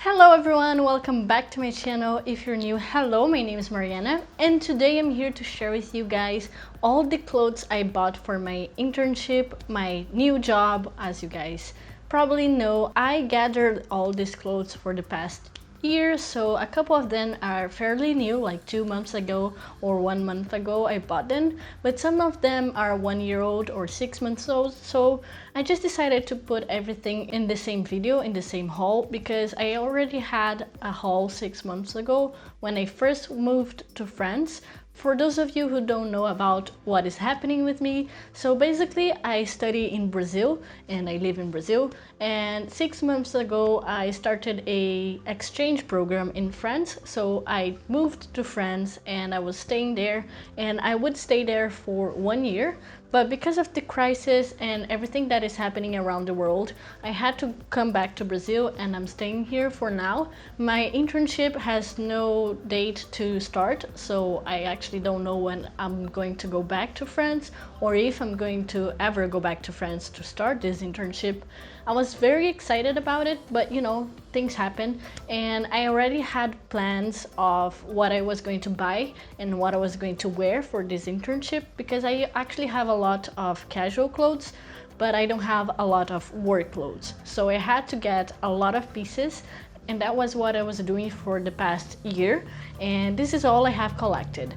Hello everyone, welcome back to my channel. If you're new, hello, my name is Mariana and today I'm here to share with you guys all the clothes I bought for my internship, my new job. As you guys probably know, I gathered all these clothes for the past year, so a couple of them are fairly new, like 2 months ago or 1 month ago I bought them, but some of them are 1 year old or 6 months old, so I just decided to put everything in the same video, in the same haul, because I already had a haul 6 months ago when I first moved to France. For those of you who don't know about what is happening with me, so basically I study in Brazil and I live in Brazil, and 6 months ago I started a exchange program in France. So I moved to France and I was staying there, and I would stay there for 1 year, but because of the crisis and everything that is happening around the world, I had to come back to Brazil and I'm staying here for now. My internship has no date to start, so I actually don't know when I'm going to go back to France or if I'm going to ever go back to France to start this internship. I was very excited about it, but you know, things happen, and I already had plans of what I was going to buy and what I was going to wear for this internship, because I actually have a lot of casual clothes, but I don't have a lot of work clothes. So I had to get a lot of pieces, and that was what I was doing for the past year, and this is all I have collected.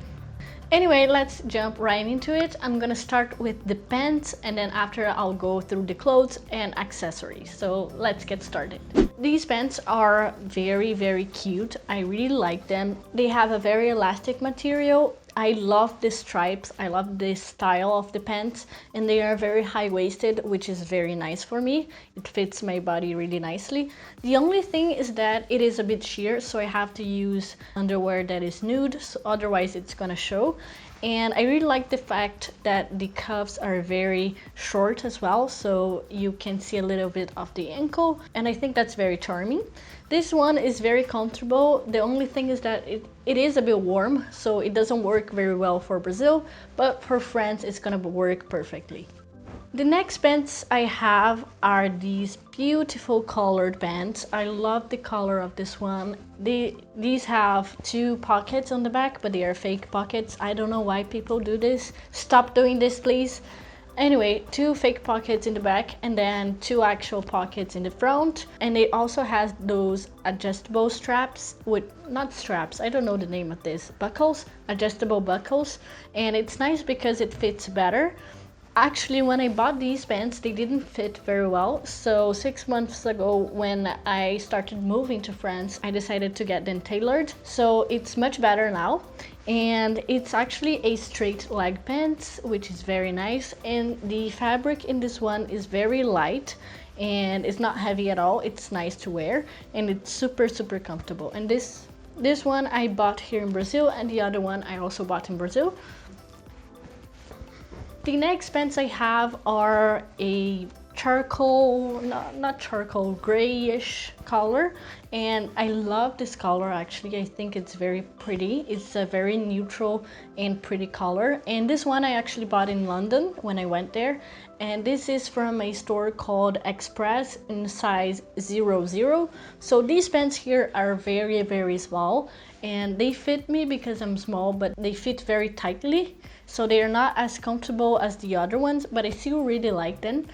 Anyway, let's jump right into it. I'm gonna start with the pants, and then after I'll go through the clothes and accessories. So let's get started. These pants are very cute. I really like them. They have a very elastic material. I love the stripes, I love the style of the pants, and they are very high-waisted, which is very nice for me. It fits my body really nicely. The only thing is that it is a bit sheer, so I have to use underwear that is nude, so otherwise it's gonna show. And I really like the fact that the cuffs are very short as well, so you can see a little bit of the ankle, and I think that's very charming. This one is very comfortable. The only thing is that it is a bit warm, so it doesn't work very well for Brazil, but for France it's gonna work perfectly. The next pants I have are these beautiful colored pants. I love the color of this one. These have 2 pockets on the back, but they are fake pockets. I don't know why people do this. Stop doing this, please. Anyway, 2 fake pockets in the back and then 2 actual pockets in the front. And it also has those adjustable straps with, not straps, I don't know the name of this, buckles, adjustable buckles. And it's nice because it fits better. Actually, when I bought these pants, they didn't fit very well. So 6 months ago, when I started moving to France, I decided to get them tailored. So it's much better now. And it's actually a straight leg pants, which is very nice. And the fabric in this one is very light and it's not heavy at all. It's nice to wear and it's super comfortable. And this one I bought here in Brazil, and the other one I also bought in Brazil. The next pants I have are a charcoal, not charcoal, grayish color, and I love this color. Actually, I think it's very pretty. It's a very neutral and pretty color, and this one I actually bought in London when I went there, and this is from a store called Express in size 00. So these pants here are very small, and they fit me because I'm small, but they fit very tightly, so they are not as comfortable as the other ones, but I still really like them.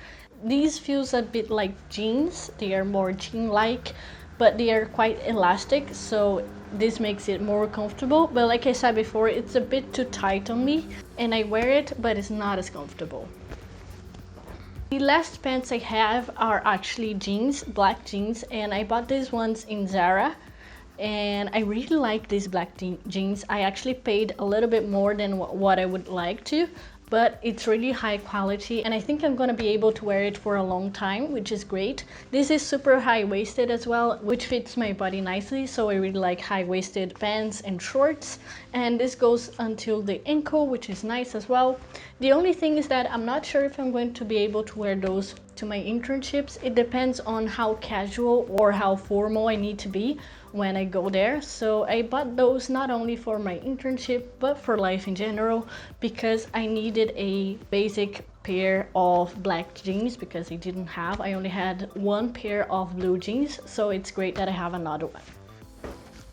These feels a bit like jeans. They are more jean-like, but they are quite elastic, so this makes it more comfortable. But like I said before, it's a bit too tight on me, and I wear it, but it's not as comfortable. The last pants I have are actually jeans, black jeans, and I bought these ones in Zara. And I really like these black jeans. I actually paid a little bit more than what I would like to, but it's really high quality, and I think I'm gonna be able to wear it for a long time, which is great. This is super high-waisted as well, which fits my body nicely, so I really like high-waisted pants and shorts. And this goes until the ankle, which is nice as well. The only thing is that I'm not sure if I'm going to be able to wear those to my internships. It depends on how casual or how formal I need to be when I go there. So I bought those not only for my internship but for life in general, because I needed a basic pair of black jeans because I only had one pair of blue jeans, so it's great that I have another one.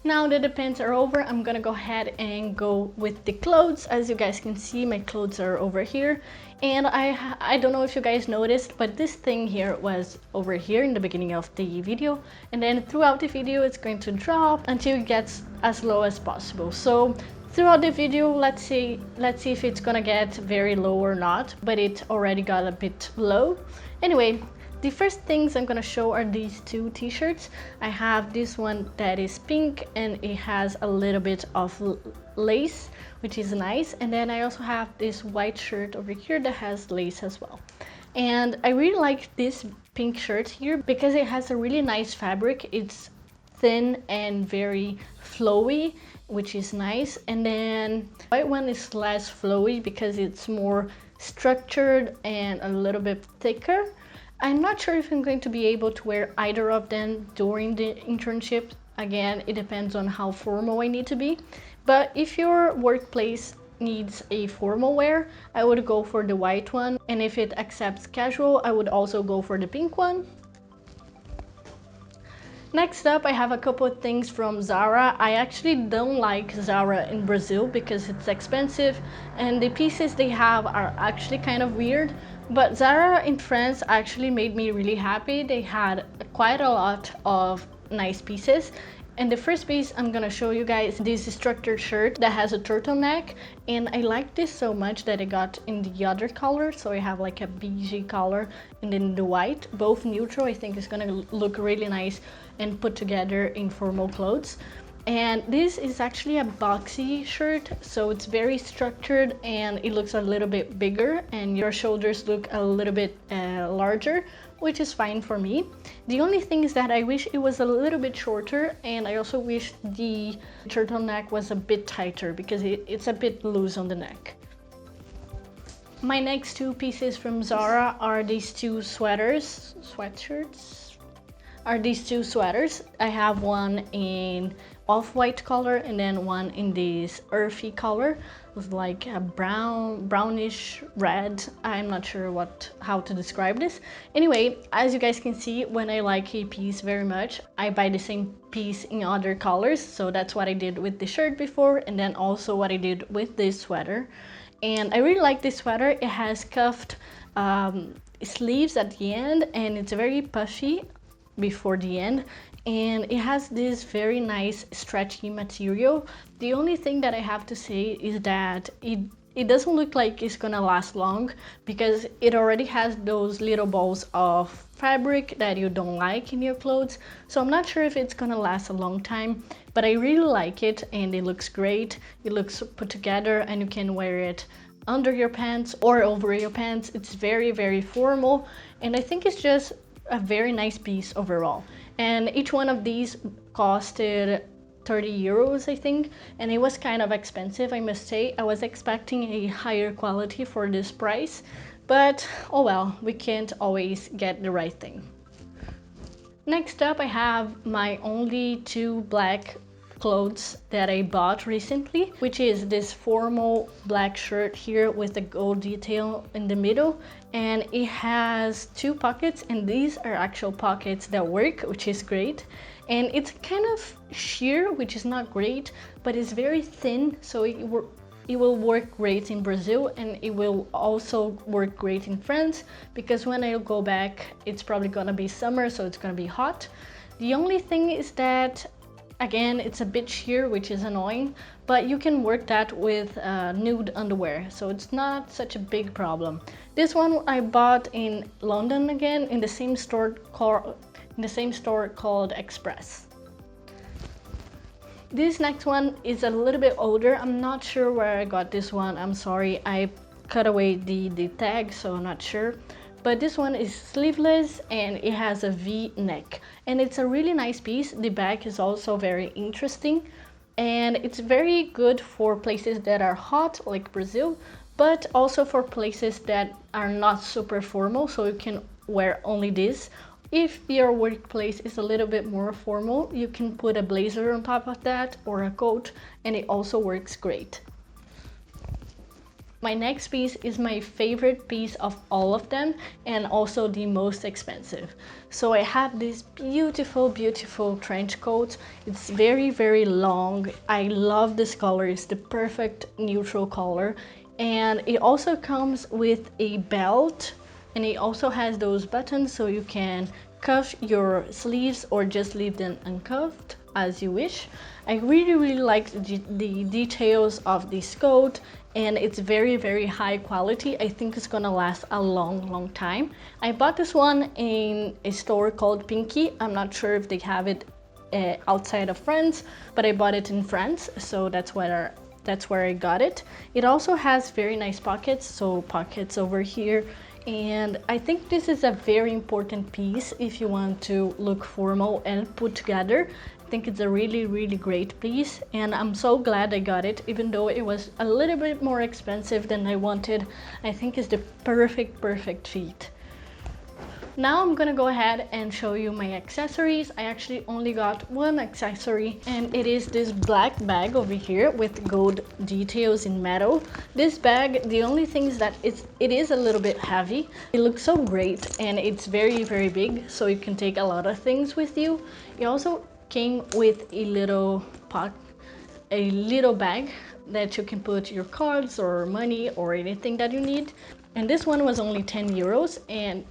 Now that the pants are over, I'm gonna go ahead and go with the clothes. As you guys can see, my clothes are over here, and I don't know if you guys noticed, but this thing here was over here in the beginning of the video, and then throughout the video it's going to drop until it gets as low as possible. So throughout the video, let's see if it's gonna get very low or not, but it already got a bit low. Anyway, the first things I'm gonna show are these two t-shirts. I have this one that is pink and it has a little bit of lace, which is nice. And then I also have this white shirt over here that has lace as well. And I really like this pink shirt here because it has a really nice fabric. It's thin and very flowy, which is nice. And then the white one is less flowy because it's more structured and a little bit thicker. I'm not sure if I'm going to be able to wear either of them during the internship. Again, it depends on how formal I need to be. But if your workplace needs a formal wear, I would go for the white one. And if it accepts casual, I would also go for the pink one. Next up, I have a couple of things from Zara. I actually don't like Zara in Brazil because it's expensive and the pieces they have are actually kind of weird. But Zara in France actually made me really happy. They had quite a lot of nice pieces. And the first piece I'm gonna show you guys this structured shirt that has a turtleneck, and I like this so much that I got in the other color. So I have like a beige color and then the white, both neutral. I think it's gonna look really nice and put together in formal clothes. And this is actually a boxy shirt, so it's very structured and it looks a little bit bigger and your shoulders look a little bit larger, which is fine for me. The only thing is that I wish it was a little bit shorter, and I also wish the turtleneck was a bit tighter because it's a bit loose on the neck. My next two pieces from Zara are these two sweaters. I have one in off-white color and then one in this earthy color with like a brownish red. I'm not sure how to describe this. Anyway, as you guys can see, when I like a piece very much, I buy the same piece in other colors. So that's what I did with the shirt before, and then also what I did with this sweater. And I really like this sweater. It has cuffed sleeves at the end and it's very puffy before the end, and it has this very nice stretchy material. The only thing that I have to say is that it doesn't look like it's gonna last long because it already has those little balls of fabric that you don't like in your clothes. So I'm not sure if it's gonna last a long time, but I really like it and it looks great. It looks put together and you can wear it under your pants or over your pants. It's very, very formal, and I think it's just a very nice piece overall. And each one of these costed 30 euros, I think, and it was kind of expensive, I must say. I was expecting a higher quality for this price, but oh well, we can't always get the right thing. Next up, I have my only two black clothes that I bought recently, which is this formal black shirt here with a gold detail in the middle, and it has two pockets, and these are actual pockets that work, which is great. And it's kind of sheer, which is not great, but it's very thin, so it will work great in Brazil, and it will also work great in France because when I go back it's probably gonna be summer, so it's gonna be hot. The only thing is that again, it's a bit sheer, which is annoying, but you can work that with nude underwear, so it's not such a big problem. This one I bought in London again, in the same store called Express. This next one is a little bit older. I'm not sure where I got this one. I'm sorry, I cut away the tag, so I'm not sure. But this one is sleeveless and it has a V neck, and it's a really nice piece. The back is also very interesting, and it's very good for places that are hot like Brazil, but also for places that are not super formal, so you can wear only this. If your workplace is a little bit more formal, you can put a blazer on top of that or a coat, and it also works great. My next piece is my favorite piece of all of them and also the most expensive. So I have this beautiful, beautiful trench coat. It's very, very long. I love this color. It's the perfect neutral color. And it also comes with a belt, and it also has those buttons so you can cuff your sleeves or just leave them uncuffed as you wish. I really, really like the details of this coat, and it's very, very high quality. I think it's gonna last a long, long time. I bought this one in a store called Pinky. I'm not sure if they have it outside of France, but I bought it in France, so that's where I got it. It also has very nice pockets, so pockets over here. And I think this is a very important piece if you want to look formal and put together. I think it's a really, really great piece, and I'm so glad I got it, even though it was a little bit more expensive than I wanted. I think it's the perfect fit. Now I'm gonna go ahead and show you my accessories. I actually only got one accessory, and it is this black bag over here with gold details in metal. This bag, the only thing is that it is a little bit heavy. It looks so great, and it's very, very big, so you can take a lot of things with you. It also came with a little bag that you can put your cards or money or anything that you need. And this one was only 10 euros, and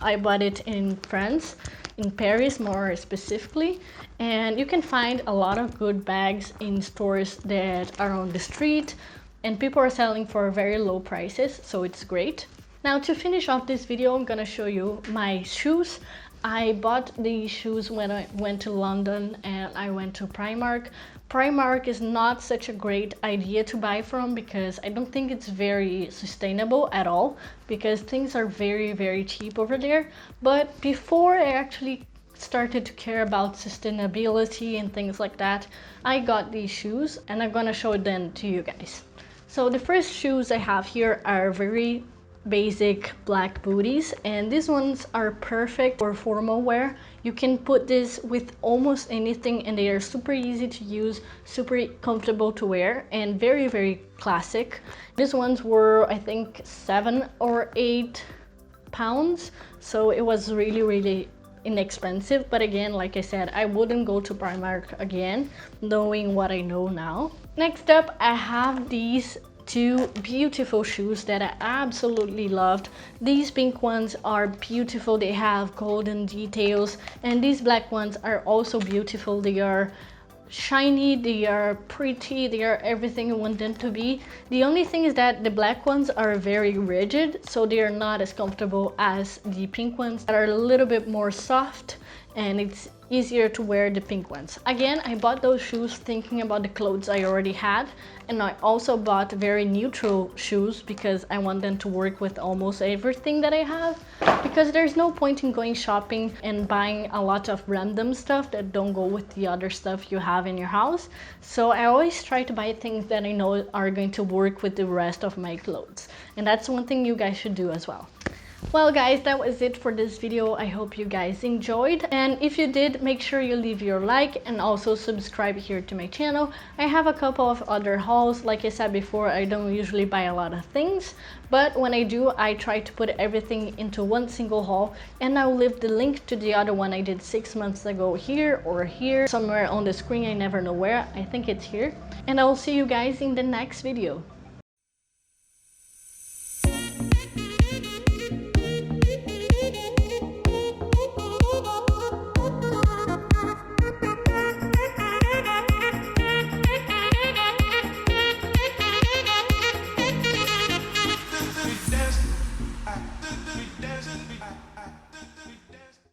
I bought it in France, in Paris more specifically, and you can find a lot of good bags in stores that are on the street, and people are selling for very low prices, so it's great. Now to finish off this video, I'm gonna show you my shoes. I bought these shoes when I went to London and I went to Primark. Primark is not such a great idea to buy from because I don't think it's very sustainable at all, because things are very, very cheap over there. But before I actually started to care about sustainability and things like that, I got these shoes and I'm gonna show them to you guys. So the first shoes I have here are very basic black booties, and these ones are perfect for formal wear. You can put this with almost anything, and they are super easy to use, super comfortable to wear, and very, very classic. These ones were, I think, 7 or 8 pounds, so it was really, really inexpensive. But again, like I said, I wouldn't go to Primark again, knowing what I know now. Next up, I have these two beautiful shoes that I absolutely loved. These pink ones are beautiful. They have golden details, and these black ones are also beautiful. They are shiny, they are pretty, they are everything you want them to be. The only thing is that the black ones are very rigid, so they are not as comfortable as the pink ones that are a little bit more soft, and it's easier to wear the pink ones. Again, I bought those shoes thinking about the clothes I already had, and I also bought very neutral shoes because I want them to work with almost everything that I have, because there's no point in going shopping and buying a lot of random stuff that don't go with the other stuff you have in your house. So I always try to buy things that I know are going to work with the rest of my clothes, and that's one thing you guys should do as well. Well guys, that was it for this video. I hope you guys enjoyed, and if you did, make sure you leave your like and also subscribe here to my channel. I have a couple of other hauls. Like I said before, I don't usually buy a lot of things, but when I do, I try to put everything into one single haul, and I'll leave the link to the other one I did 6 months ago here or here, somewhere on the screen. I never know where. I think it's here, and I'll see you guys in the next video.